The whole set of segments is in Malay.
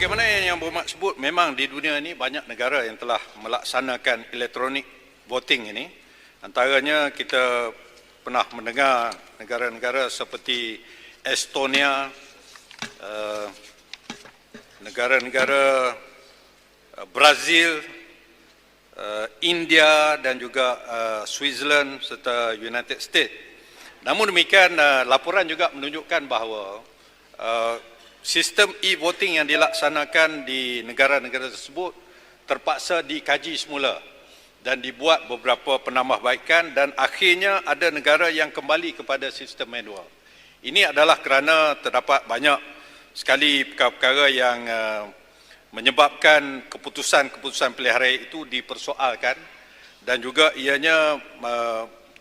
Sebagaimana yang berhormat sebut, memang di dunia ini banyak negara yang telah melaksanakan elektronik voting ini. Antaranya kita pernah mendengar negara-negara seperti Estonia, negara-negara Brazil, India dan juga Switzerland serta United States. Namun demikian, laporan juga menunjukkan bahawa sistem e-voting yang dilaksanakan di negara-negara tersebut terpaksa dikaji semula dan dibuat beberapa penambahbaikan dan akhirnya ada negara yang kembali kepada sistem manual. Ini adalah kerana terdapat banyak sekali perkara-perkara yang menyebabkan keputusan-keputusan pilihan raya itu dipersoalkan dan juga ianya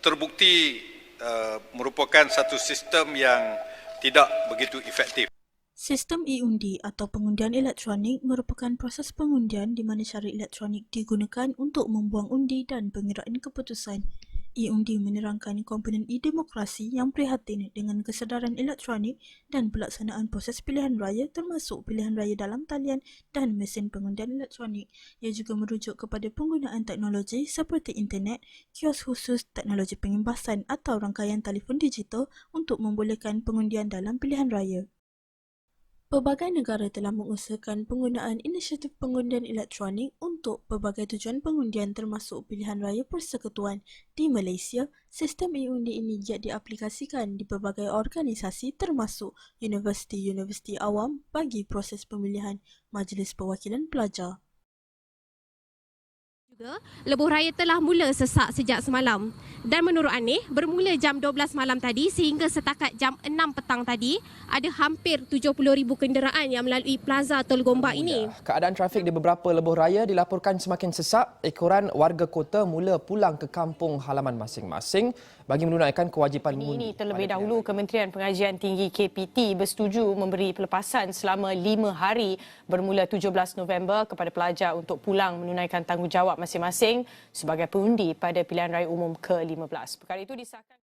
terbukti merupakan satu sistem yang tidak begitu efektif. Sistem e-undi atau pengundian elektronik merupakan proses pengundian di mana cara elektronik digunakan untuk membuang undi dan pengiraan keputusan. E-undi menerangkan komponen e-demokrasi yang prihatin dengan kesedaran elektronik dan pelaksanaan proses pilihan raya termasuk pilihan raya dalam talian dan mesin pengundian elektronik. Ia juga merujuk kepada penggunaan teknologi seperti internet, kios khusus, teknologi pengimbasan atau rangkaian telefon digital untuk membolehkan pengundian dalam pilihan raya. Pelbagai negara telah mengusahakan penggunaan inisiatif pengundian elektronik untuk pelbagai tujuan pengundian termasuk pilihan raya persekutuan. Di Malaysia, sistem e-undi ini giat diaplikasikan di pelbagai organisasi termasuk universiti-universiti awam bagi proses pemilihan Majlis Perwakilan Pelajar. Lebuh raya telah mula sesak sejak semalam dan menurut Aneh bermula jam 12 malam tadi sehingga setakat jam 6 petang tadi ada hampir 70,000 kenderaan yang melalui Plaza Tol Gombak ini. Keadaan trafik di beberapa lebuh raya dilaporkan semakin sesak. Ekoran warga kota mula pulang ke kampung halaman masing-masing bagi menunaikan kewajipan mengundi. Ini terlebih dahulu Kementerian Pengajian Tinggi KPT bersetuju memberi pelepasan selama 5 hari bermula 17 November kepada pelajar untuk pulang menunaikan tanggungjawab masing-masing sebagai pengundi pada pilihan raya umum ke-15. Perkara itu disahkan.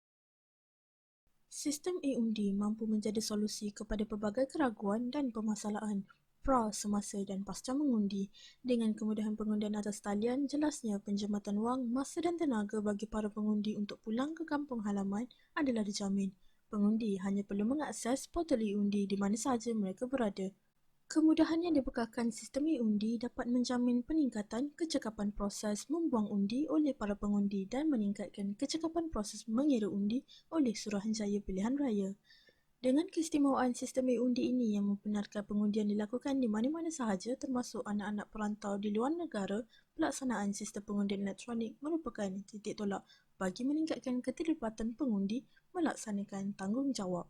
Sistem e-undi mampu menjadi solusi kepada pelbagai keraguan dan permasalahan pra, semasa dan pasca mengundi. Dengan kemudahan pengundian atas talian, jelasnya penjimatan wang, masa dan tenaga bagi para pengundi untuk pulang ke kampung halaman adalah dijamin. Pengundi hanya perlu mengakses portal e-undi di mana sahaja mereka berada. Kemudahan yang dibekalkan sistem e-undi dapat menjamin peningkatan kecekapan proses membuang undi oleh para pengundi dan meningkatkan kecekapan proses mengira undi oleh Suruhanjaya Pilihan Raya. Dengan keistimewaan sistem e-undi ini yang membenarkan pengundian dilakukan di mana-mana sahaja termasuk anak-anak perantau di luar negara, pelaksanaan sistem pengundian elektronik merupakan titik tolak bagi meningkatkan keterlibatan pengundi melaksanakan tanggungjawab.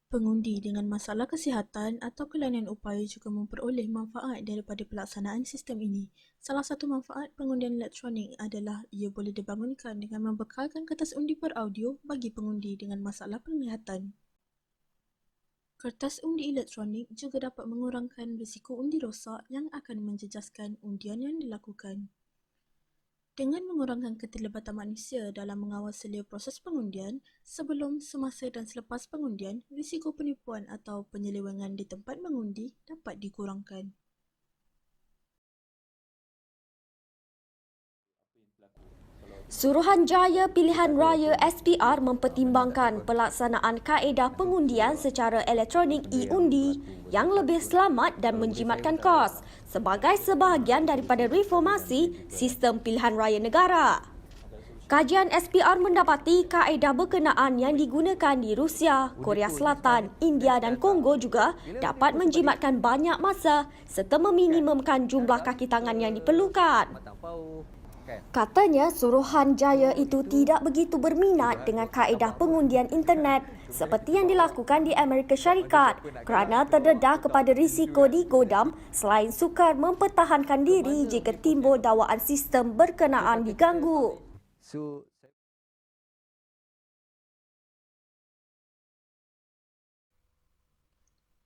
Pengundi dengan masalah kesihatan atau kelainan upaya juga memperoleh manfaat daripada pelaksanaan sistem ini. Salah satu manfaat pengundian elektronik adalah ia boleh dibangunkan dengan membekalkan kertas undi beraudio bagi pengundi dengan masalah penglihatan. Kertas undi elektronik juga dapat mengurangkan risiko undi rosak yang akan menjejaskan undian yang dilakukan. Dengan mengurangkan keterlibatan manusia dalam mengawal selia proses pengundian, sebelum, semasa dan selepas pengundian, risiko penipuan atau penyelewengan di tempat mengundi dapat dikurangkan. Suruhanjaya Pilihan Raya SPR mempertimbangkan pelaksanaan kaedah pengundian secara elektronik e-undi yang lebih selamat dan menjimatkan kos sebagai sebahagian daripada reformasi sistem pilihan raya negara. Kajian SPR mendapati kaedah berkenaan yang digunakan di Rusia, Korea Selatan, India dan Kongo juga dapat menjimatkan banyak masa serta meminimumkan jumlah kaki tangan yang diperlukan. Katanya Suruhanjaya itu tidak begitu berminat dengan kaedah pengundian internet seperti yang dilakukan di Amerika Syarikat kerana terdedah kepada risiko digodam selain sukar mempertahankan diri jika timbul dakwaan sistem berkenaan diganggu.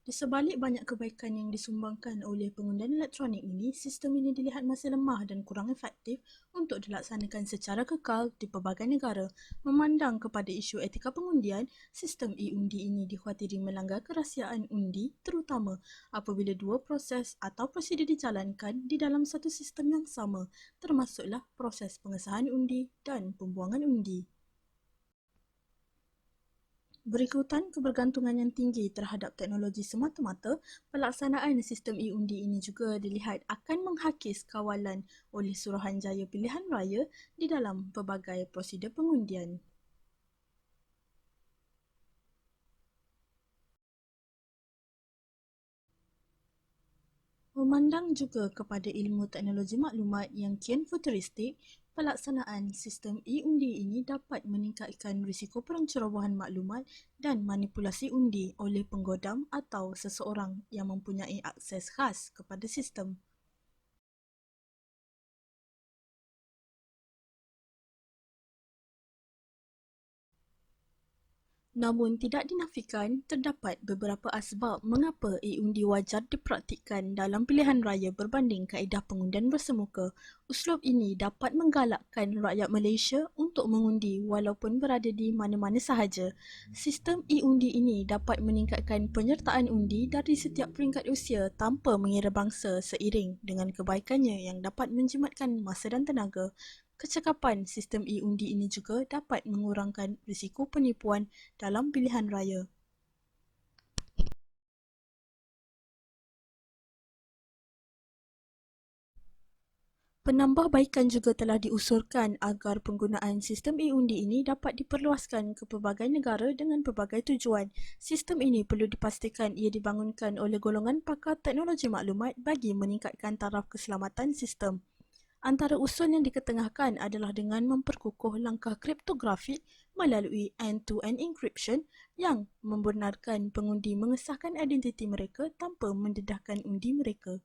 Di sebalik banyak kebaikan yang disumbangkan oleh pengundian elektronik ini, sistem ini dilihat masih lemah dan kurang efektif untuk dilaksanakan secara kekal di pelbagai negara. Memandang kepada isu etika pengundian, sistem e-undi ini dikhawatiri melanggar kerahsiaan undi, terutama apabila dua proses atau prosedur dijalankan di dalam satu sistem yang sama, termasuklah proses pengesahan undi dan pembuangan undi. Berikutan kebergantungan yang tinggi terhadap teknologi semata-mata, pelaksanaan sistem e-undi ini juga dilihat akan menghakis kawalan oleh Suruhanjaya Pilihan Raya di dalam pelbagai prosedur pengundian. Memandang juga kepada ilmu teknologi maklumat yang kian futuristik, pelaksanaan sistem e-undi ini dapat meningkatkan risiko perencerobohan maklumat dan manipulasi undi oleh penggodam atau seseorang yang mempunyai akses khas kepada sistem. Namun tidak dinafikan, terdapat beberapa asbab mengapa e-undi wajar dipraktikkan dalam pilihan raya berbanding kaedah pengundian bersemuka. Uslub ini dapat menggalakkan rakyat Malaysia untuk mengundi walaupun berada di mana-mana sahaja. Sistem e-undi ini dapat meningkatkan penyertaan undi dari setiap peringkat usia tanpa mengira bangsa seiring dengan kebaikannya yang dapat menjimatkan masa dan tenaga. Kecekapan sistem e-undi ini juga dapat mengurangkan risiko penipuan dalam pilihan raya. Penambahbaikan juga telah diusulkan agar penggunaan sistem e-undi ini dapat diperluaskan ke pelbagai negara dengan pelbagai tujuan. Sistem ini perlu dipastikan ia dibangunkan oleh golongan pakar teknologi maklumat bagi meningkatkan taraf keselamatan sistem. Antara usul yang diketengahkan adalah dengan memperkukuh langkah kriptografik melalui end-to-end encryption yang membenarkan pengundi mengesahkan identiti mereka tanpa mendedahkan undi mereka.